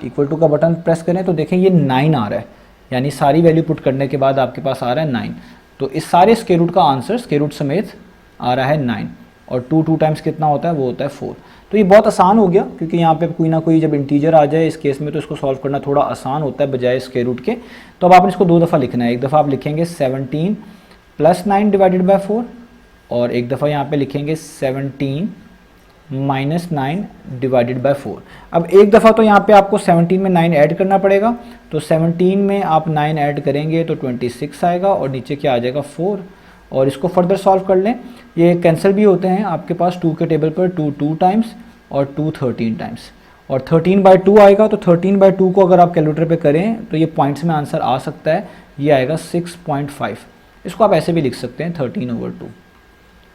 इक्वल टू का बटन प्रेस करें तो देखें ये 9 आ रहा है, यानी सारी वैल्यू पुट करने के बाद आपके पास आ रहा है 9। तो इस सारे स्क्वायर रूट का आंसर स्क्वायर रूट समेत आ रहा है 9, और 2 टाइम्स कितना होता है, वो होता है 4। तो ये बहुत आसान हो गया, क्योंकि यहाँ पे कोई ना कोई जब इंटीजर आ जाए इस केस में तो इसको सॉल्व करना थोड़ा आसान होता है बजाय स्क्वायर रूट के। तो अब आपने इसको 2 दफ़ा लिखना है, एक दफ़ा आप लिखेंगे 17 प्लस 9 डिवाइडेड बाई 4, और एक दफ़ा यहाँ पे लिखेंगे 17 माइनस 9 डिवाइडेड बाई 4। अब एक दफ़ा तो यहाँ पे आपको 17 में 9 ऐड करना पड़ेगा, तो 17 में आप 9 ऐड करेंगे तो 26 आएगा, और नीचे क्या आ जाएगा 4, और इसको फर्दर सॉल्व कर लें, ये कैंसिल भी होते हैं आपके पास 2 के टेबल पर, 2 टाइम्स और 2 13 टाइम्स, और 13/2 आएगा, तो 13/2 को अगर आप कैलकुलेटर पे करें तो ये पॉइंट्स में आंसर आ सकता है, ये आएगा 6.5। इसको आप ऐसे भी लिख सकते हैं 13/2,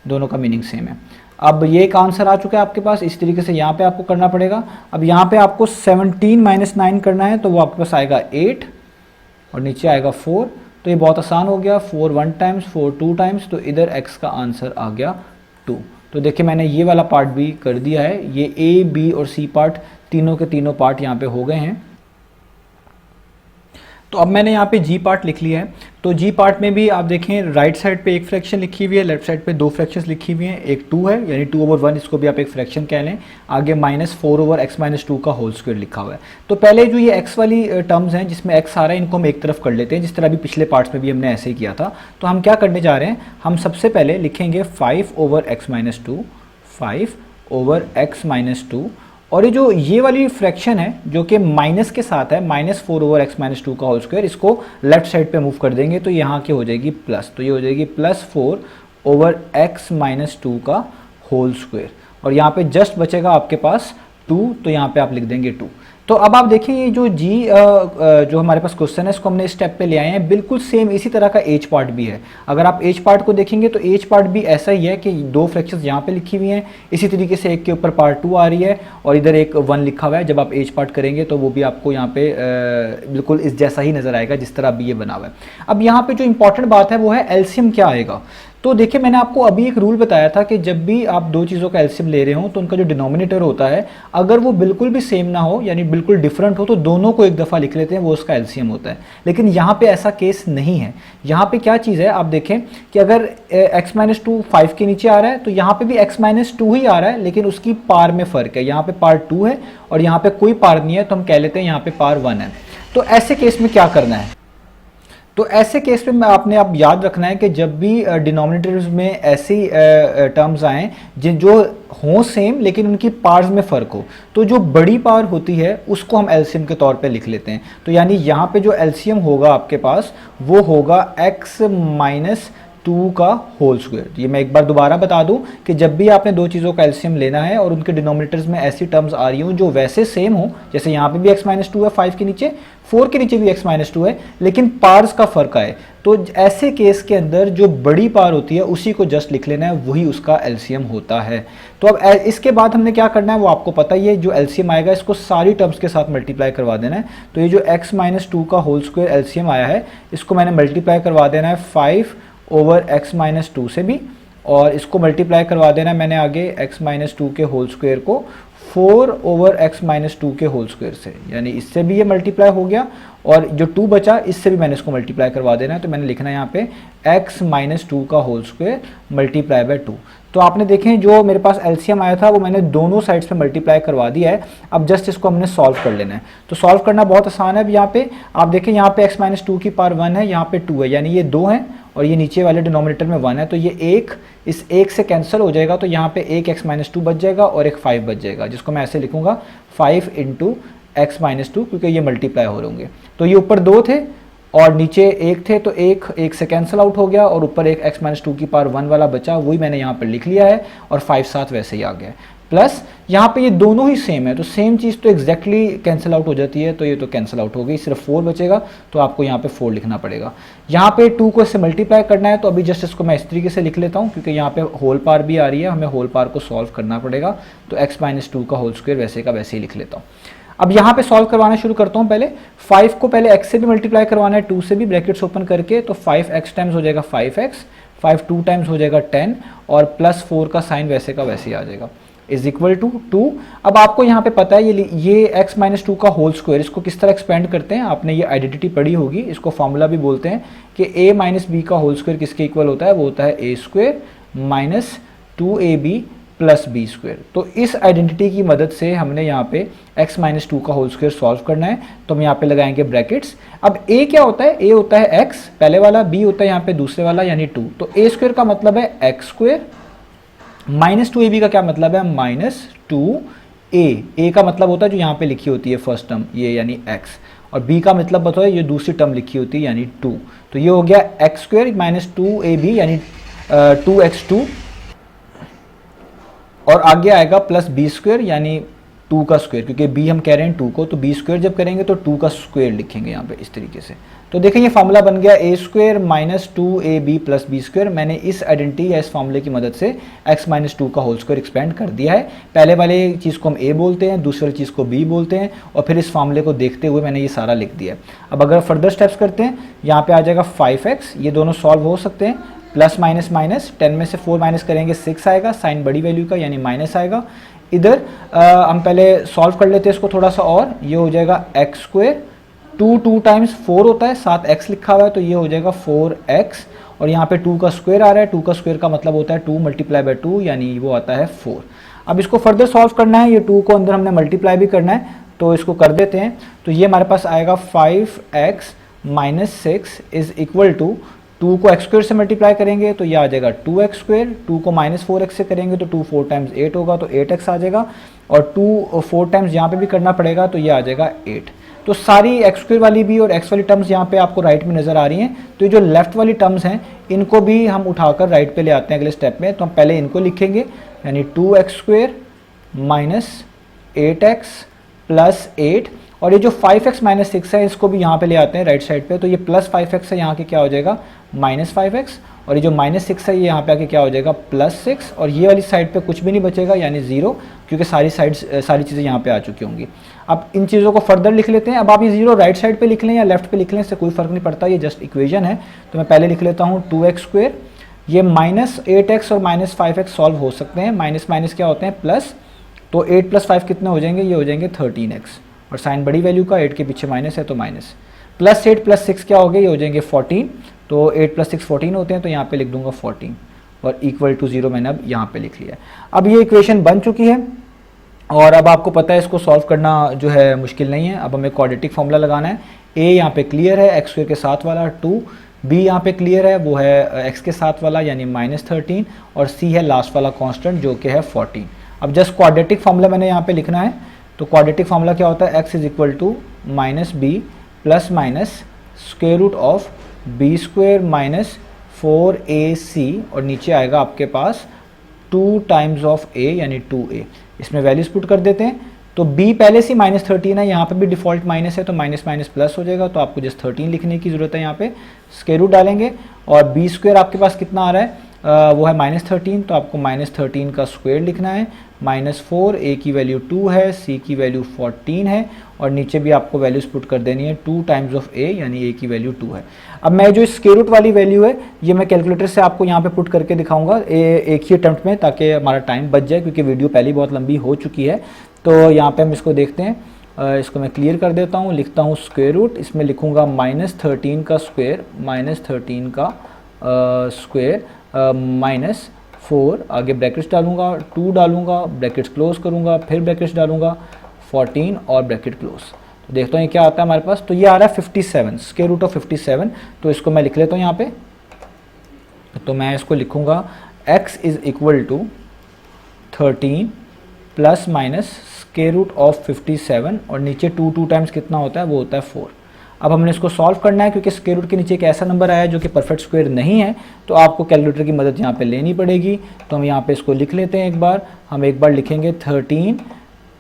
दोनों का मीनिंग सेम है। अब ये एक आंसर आ चुका है आपके पास, इस तरीके से यहाँ पे आपको करना पड़ेगा। अब यहाँ पे आपको 17 माइनस 9 करना है, तो वो आपके पास आएगा 8, और नीचे आएगा 4, तो ये बहुत आसान हो गया, 4 1 टाइम्स, 4 2 टाइम्स, तो इधर x का आंसर आ गया 2। तो देखिए मैंने ये वाला पार्ट भी कर दिया है, ये a, b और c पार्ट तीनों के तीनों पार्ट यहाँ पे हो गए हैं। तो अब मैंने यहाँ पे जी पार्ट लिख लिया है, तो जी पार्ट में भी आप देखें राइट साइड पे एक फ्रैक्शन लिखी हुई है, लेफ्ट साइड पे 2 फ्रैक्शंस लिखी हुई हैं, एक 2 है यानी 2/1, इसको भी आप एक फ्रैक्शन कह लें, आगे -4/x-2 का होल स्क्वायर लिखा हुआ है। तो पहले जो ये x वाली टर्म्स हैं जिसमें x आ रहा है, इनको हम एक तरफ कर लेते हैं, जिस तरह अभी पिछले पार्ट्स में भी हमने ऐसे ही किया था। तो हम क्या करने जा रहे हैं, हम सबसे पहले लिखेंगे 5/x-2, 5/x-2, और ये जो ये वाली फ्रैक्शन है जो कि माइनस के साथ है, -4/x-2 का होल स्क्वायर, इसको लेफ्ट साइड पे मूव कर देंगे तो यहाँ की हो जाएगी प्लस, तो ये हो जाएगी +4/x-2 का होल स्क्वायर, और यहाँ पे जस्ट बचेगा आपके पास 2, तो यहाँ पे आप लिख देंगे 2। तो अब आप देखें ये जो जी जो हमारे पास क्वेश्चन है इसको हमने इस स्टेप पे ले आए हैं, बिल्कुल सेम इसी तरह का एच पार्ट भी है। अगर आप एच पार्ट को देखेंगे तो एच पार्ट भी ऐसा ही है कि 2 फ्रैक्शंस यहाँ पे लिखी हुई हैं, इसी तरीके से एक के ऊपर पार्ट 2 आ रही है और इधर एक 1 लिखा हुआ है। जब आप एच पार्ट करेंगे तो वो भी आपको यहाँ पे बिल्कुल इस जैसा ही नज़र आएगा जिस तरह अभी ये बना हुआ है। अब यहाँ पे जो इंपॉर्टेंट बात है वो है एलसीएम क्या आएगा। तो देखिए मैंने आपको अभी एक रूल बताया था कि जब भी आप दो चीज़ों का एलसीएम ले रहे हो तो उनका जो डिनोमिनेटर होता है अगर वो बिल्कुल भी सेम ना हो यानी बिल्कुल डिफरेंट हो तो दोनों को एक दफ़ा लिख लेते हैं, वो उसका एलसीएम होता है। लेकिन यहाँ पे ऐसा केस नहीं है। यहाँ पे क्या चीज़ है, आप देखें कि अगर x माइनस टू 5 के नीचे आ रहा है तो यहाँ पे भी x माइनस टू ही आ रहा है, लेकिन उसकी पार में फ़र्क है। यहाँ पे पार 2 है और यहाँ पे कोई पार नहीं है, तो हम कह लेते हैं यहाँ पे पार 1 है। तो ऐसे केस में क्या करना है, तो ऐसे केस में आपने आप याद रखना है कि जब भी डिनोमिनेटर्स में ऐसी टर्म्स आएँ जिन जो हों सेम लेकिन उनकी पार्ट्स में फ़र्क हो, तो जो बड़ी पावर होती है उसको हम एलसीएम के तौर पे लिख लेते हैं। तो यानी यहाँ पे जो एलसीएम होगा आपके पास वो होगा x माइनस 2 का होल स्क्वायर। ये मैं एक बार दोबारा बता दूं कि जब भी आपने दो चीज़ों का एलसीएम लेना है और उनके डिनोमिनेटर्स में ऐसी टर्म्स आ रही हों जो वैसे सेम हो, जैसे यहाँ पे भी x माइनस टू है 5 के नीचे, 4 के नीचे भी x माइनस टू है, लेकिन पार्स का फर्क आए, तो ऐसे केस के अंदर जो बड़ी पार होती है उसी को जस्ट लिख लेना है, वही उसका एलसीएम होता है। तो अब इसके बाद हमने क्या करना है वो आपको पता ही है, जो एलसीएम आएगा इसको सारी टर्म्स के साथ मल्टीप्लाई करवा देना है। तो ये जो x माइनस टू का होल स्क्वायर एलसीएम आया है इसको मैंने मल्टीप्लाई करवा देना है 5 ओवर x माइनस टू से भी, और इसको मल्टीप्लाई करवा देना है मैंने आगे x माइनस टू के होल स्क्वायर को 4 ओवर x माइनस टू के होल स्क्वायर से, यानी इससे भी ये मल्टीप्लाई हो गया और जो 2 बचा इससे भी मैंने इसको मल्टीप्लाई करवा देना है। तो मैंने लिखना है यहाँ पे x माइनस टू का होल स्क्वायर मल्टीप्लाई बाय 2। तो आपने देखें जो मेरे पास एलसीएम आया था वो मैंने दोनों साइड्स पे मल्टीप्लाई करवा दिया है। अब जस्ट इसको हमने सॉल्व कर लेना है। तो सॉल्व करना बहुत आसान है। अब यहाँ पे आप देखें, यहाँ पे x माइनस टू की पावर 1 है, यहाँ पे 2 है, यानी ये 2 है और ये नीचे वाले डिनोमिनेटर में 1 है, तो ये एक इस एक से कैंसिल हो जाएगा, तो यहाँ पे एक x माइनस टू बच जाएगा और एक 5 बच जाएगा, जिसको मैं ऐसे लिखूंगा 5 इंटू x माइनस टू, क्योंकि ये मल्टीप्लाई हो रहे होंगे। तो ये ऊपर 2 थे और नीचे 1 थे, तो एक से कैंसिल आउट हो गया और ऊपर एक x माइनस टू की पावर 1 वाला बचा, वही मैंने यहाँ पर लिख लिया है और 5 साथ वैसे ही आ गया। प्लस यहाँ पे ये दोनों ही सेम है, तो सेम चीज़ तो एग्जैक्टली कैंसिल आउट हो जाती है, तो ये तो कैंसिल आउट हो गई, सिर्फ 4 बचेगा, तो आपको यहाँ पे 4 लिखना पड़ेगा। यहाँ पे 2 को इससे मल्टीप्लाई करना है, तो अभी जस्ट इसको मैं इस तरीके से लिख लेता हूँ, क्योंकि यहाँ पे होल पार भी आ रही है, हमें होल पार को सॉल्व करना पड़ेगा। तो x माइनस टू का होल स्क्वायर वैसे का वैसे ही लिख लेता हूँ। अब यहाँ पे सॉल्व करवाना शुरू करता हूँ। पहले 5 को पहले x से भी मल्टीप्लाई करवाना है 2 से भी, ब्रैकेट्स ओपन करके, तो 5x टाइम्स हो जाएगा 5x, 5 2 टाइम्स हो जाएगा 10 और प्लस 4 का साइन वैसे का वैसे ही आ जाएगा, इज इक्वल टू 2। अब आपको यहाँ पे पता है ये x माइनस टू का होल स्क्वायर, इसको किस तरह एक्सपेंड करते हैं, आपने ये आइडेंटिटी पढ़ी होगी, इसको फॉर्मूला भी बोलते हैं कि a माइनस बी का होल स्क्वायर किसके इक्वल होता है, वो होता है a square minus 2ab plus b square. तो इस आइडेंटिटी की मदद से हमने यहाँ पे x माइनस टू का होल स्क्वायर सॉल्व करना है, तो हम यहाँ पे लगाएंगे ब्रैकेट्स। अब a क्या होता है, a होता है x पहले वाला, b होता है यहाँ पे दूसरे वाला यानी 2, तो a स्क्वायर का मतलब है x स्क्वायर, माइनस 2ab का क्या मतलब है, माइनस 2a का मतलब होता है जो यहाँ पे लिखी होती है फर्स्ट टर्म ये यानी x, और b का मतलब बताओ ये दूसरी टर्म लिखी होती है यानी 2। तो ये हो गया x स्क्वायर माइनस 2ab यानी 2x2, और आगे आएगा प्लस बी स्क्वायर यानी 2 का स्क्वायर, क्योंकि b हम कह रहे हैं 2 को, तो b स्क्वायर जब करेंगे तो 2 का स्क्वायर लिखेंगे यहाँ पे इस तरीके से। तो देखें ये फार्मूला बन गया a square minus 2ab plus b square. मैंने इस आइडेंटिटी या इस फार्मूले की मदद से x माइनस टू का होल स्क्वायर एक्सपेंड कर दिया है। पहले वाले चीज़ को हम a बोलते हैं, दूसरी वाली चीज़ को b बोलते हैं, और फिर इस फार्मूले को देखते हुए मैंने ये सारा लिख दिया है। अब अगर फर्दर स्टेप्स करते हैं, यहाँ पे आ जाएगा 5x, ये दोनों सॉल्व हो सकते हैं, प्लस माइनस माइनस, 10 में से 4 माइनस करेंगे 6 आएगा, साइन बड़ी वैल्यू का यानी माइनस आएगा। इधर हम पहले सॉल्व कर लेते हैं इसको थोड़ा सा, और ये हो जाएगा x स्क्वायर, 2 टाइम्स 4 होता है, साथ x लिखा हुआ है, तो ये हो जाएगा 4x, और यहाँ पे 2 का स्क्वायर आ रहा है, 2 का स्क्वायर का मतलब होता है 2 मल्टीप्लाई बाय 2 यानी वो आता है 4। अब इसको फर्दर सॉल्व करना है, ये 2 को अंदर हमने मल्टीप्लाई भी करना है, तो इसको कर देते हैं। तो ये हमारे पास आएगा 5x minus 6 is equal to 2 को x स्क्वायर से मल्टीप्लाई करेंगे तो ये आ जाएगा 2x स्क्वायर, 2 को माइनस 4x से करेंगे तो 2 4 टाइम्स 8 होगा, तो 8x आ जाएगा, और 2 4 टाइम्स यहाँ पे भी करना पड़ेगा, तो ये आ जाएगा 8। तो सारी x स्क्वायर वाली भी और x वाली टर्म्स यहाँ पे आपको राइट में नज़र आ रही हैं। तो ये जो लेफ्ट वाली टर्म्स हैं इनको भी हम उठाकर राइट पे ले आते हैं अगले स्टेप में। तो हम पहले इनको लिखेंगे, यानी 2x square minus 8x plus 8, और ये जो 5x माइनस 6 है इसको भी यहाँ पे ले आते हैं राइट साइड पे, तो ये प्लस 5x है, यहाँ के क्या हो जाएगा माइनस 5x, और ये जो माइनस 6 है ये यहाँ पे आके क्या हो जाएगा प्लस 6, और ये वाली साइड पे कुछ भी नहीं बचेगा यानी 0, क्योंकि सारी चीज़ें यहाँ पे आ चुकी होंगी। अब इन चीज़ों को फर्दर लिख लेते हैं। अब आप ये 0 राइट साइड पे लिख लें या लेफ्ट पे लिख लें, इससे कोई फर्क नहीं पड़ता, ये जस्ट इक्वेशन है। तो मैं पहले लिख लेता हूँ 2x स्क्वायर ये -8x और -5x सॉल्व हो सकते हैं, माइनस माइनस क्या होते हैं प्लस, तो 8 + 5 कितने हो जाएंगे, ये हो जाएंगे 13x, और साइन बड़ी वैल्यू का 8 के पीछे माइनस है तो माइनस, +8 + 6 क्या हो गए, ये हो जाएंगे 14, तो 8 + 6 14 होते हैं, तो यहाँ पे लिख दूंगा 14 और इक्वल टू 0 मैंने अब यहाँ पे लिख लिया। अब ये इक्वेशन बन चुकी है और अब आपको पता है इसको सॉल्व करना जो है मुश्किल नहीं है। अब हमें क्वाड्रेटिक फॉर्मूला लगाना है। a यहाँ पे क्लियर है, x² के साथ वाला 2, b यहाँ पे क्लियर है, वो है x के साथ वाला यानी -13, और c है लास्ट वाला कांस्टेंट जो कि है 14। अब जस्ट क्वाड्रेटिक फॉर्मूला मैंने यहाँ पे लिखना है, तो क्वाड्रेटिक फॉर्मूला क्या होता है, x = -b ± √b² - 4ac, और नीचे आएगा आपके पास 2 टाइम्स ऑफ a यानी 2a। इसमें वैल्यूज पुट कर देते हैं, तो b पहले से -13 है, यहाँ पे भी डिफ़ॉल्ट माइनस है तो माइनस माइनस प्लस हो जाएगा, तो आपको जस्ट 13 लिखने की ज़रूरत है। यहाँ पे स्क्वायर रूट डालेंगे और b² आपके पास कितना आ रहा है, वो है -13, तो आपको -13 का स्क्वायर लिखना है, -4, a की वैल्यू 2 है, c की वैल्यू 14 है, और नीचे भी आपको वैल्यूज पुट कर देनी है 2 टाइम्स ऑफ a यानी a की वैल्यू 2 है। अब मैं जो स्क्वायर रूट वाली वैल्यू है ये मैं कैलकुलेटर से आपको यहाँ पे पुट करके दिखाऊंगा एक ही अटेम्प्ट में, ताकि हमारा टाइम बच जाए, क्योंकि वीडियो पहले ही बहुत लंबी हो चुकी है। तो यहाँ पे हम इसको देखते हैं, इसको मैं क्लियर कर देता हूँ, लिखता हूँ स्क्वायर रूट, इसमें लिखूँगा -13 का स्क्वायर, -13 का स्क्वायर -4, आगे ब्रैकेट्स डालूंगा, 2 डालूंगा, ब्रैकेट्स क्लोज करूंगा, फिर ब्रैकेट्स डालूंगा, 14 और ब्रैकेट क्लोज। तो देखता हूँ ये क्या आता है हमारे पास, तो ये आ रहा है 57, स्क्वायर रूट ऑफ 57। तो इसको मैं लिख लेता हूँ यहाँ पे, तो मैं इसको लिखूंगा x = 13 ± स्क्वायर रूट ऑफ 57, और नीचे 2 टाइम्स कितना होता है, वो होता है 4। अब हमने इसको सॉल्व करना है, क्योंकि स्क्वायर रूट के नीचे एक ऐसा नंबर आया है जो कि परफेक्ट स्क्वायर नहीं है, तो आपको कैलकुलेटर की मदद यहाँ पे लेनी पड़ेगी। तो हम यहाँ पे इसको लिख लेते हैं एक बार, हम एक बार लिखेंगे 13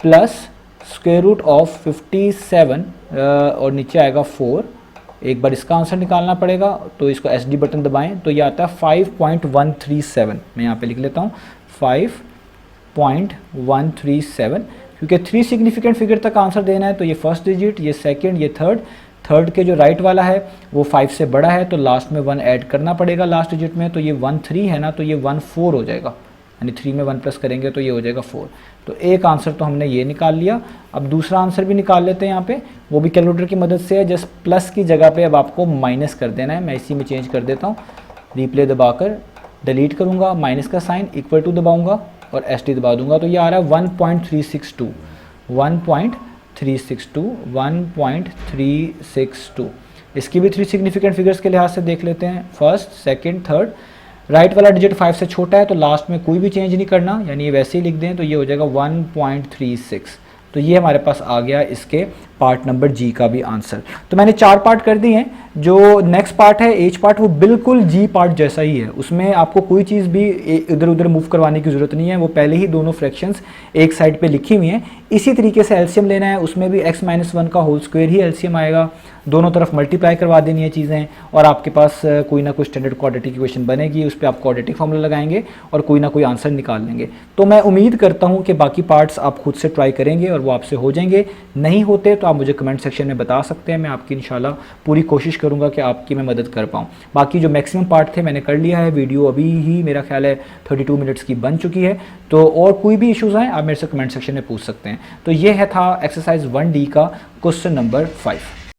प्लस स्क्वायर रूट ऑफ 57 और नीचे आएगा 4। एक बार इसका आंसर निकालना पड़ेगा, तो इसको SD बटन दबाएं, तो ये आता है 5.137। मैं यहाँ पे लिख लेता हूँ 5.137, क्योंकि 3 सिग्निफिकेंट फिगर तक आंसर देना है, तो ये फर्स्ट डिजिट, ये सेकंड, ये थर्ड के जो राइट वाला है वो 5 से बड़ा है, तो लास्ट में 1 ऐड करना पड़ेगा लास्ट डिजिट में, तो ये 13 है ना, तो ये 14 हो जाएगा, यानी 3 में 1 प्लस करेंगे तो ये हो जाएगा 4। तो एक आंसर तो हमने ये निकाल लिया। अब दूसरा आंसर भी निकाल लेते हैं यहाँ पे, वो भी कैलकुलेटर की मदद से है, जस्ट प्लस की जगह पे अब आपको माइनस कर देना है। मैं इसी में चेंज कर देता हूँ, रिप्ले दबाकर डिलीट करूँगा, माइनस का साइन, इक्वल टू दबाऊँगा और SD दबा दूंगा, तो ये आ रहा है 1.362। इसकी भी 3 सिग्निफिकेंट फिगर्स के लिहाज से देख लेते हैं, फर्स्ट, सेकंड, थर्ड। राइट वाला डिजिट 5 से छोटा है, तो लास्ट में कोई भी चेंज नहीं करना, यानी ये वैसे ही लिख दें, तो ये हो जाएगा 1.36। तो ये हमारे पास आ गया इसके पार्ट नंबर जी का भी आंसर। तो मैंने 4 पार्ट कर दिए हैं। जो नेक्स्ट पार्ट है एच पार्ट, वो बिल्कुल जी पार्ट जैसा ही है, उसमें आपको कोई चीज़ भी इधर उधर मूव करवाने की ज़रूरत नहीं है, वो पहले ही दोनों फ्रैक्शंस एक साइड पे लिखी हुई हैं। इसी तरीके से एलसीएम लेना है, उसमें भी x-1 का होल स्क्वायर ही एलसीएम आएगा, दोनों तरफ मल्टीप्लाई करवा देनी है चीज़ें, और आपके पास कोई ना कोई स्टैंडर्ड क्वाड्रेटिक इक्वेशन बनेगी, उस पर आप क्वाड्रेटिक फॉर्मूला लगाएंगे और कोई ना कोई आंसर निकाल लेंगे। तो मैं उम्मीद करता हूँ कि बाकी पार्ट्स आप खुद से ट्राई करेंगे और वो आपसे हो जाएंगे। नहीं होते तो आप मुझे कमेंट सेक्शन में बता सकते हैं, मैं आपकी इंशाल्लाह पूरी कोशिश करूँगा कि आपकी मैं मदद कर पाऊँ। बाकी जो मैक्सिमम पार्ट थे मैंने कर लिया है, वीडियो अभी ही मेरा ख्याल है 32 मिनट्स की बन चुकी है। तो और कोई भी इश्यूज़ हैं आप मेरे से कमेंट सेक्शन में पूछ सकते हैं। तो ये था एक्सरसाइज 1D का क्वेश्चन नंबर 5।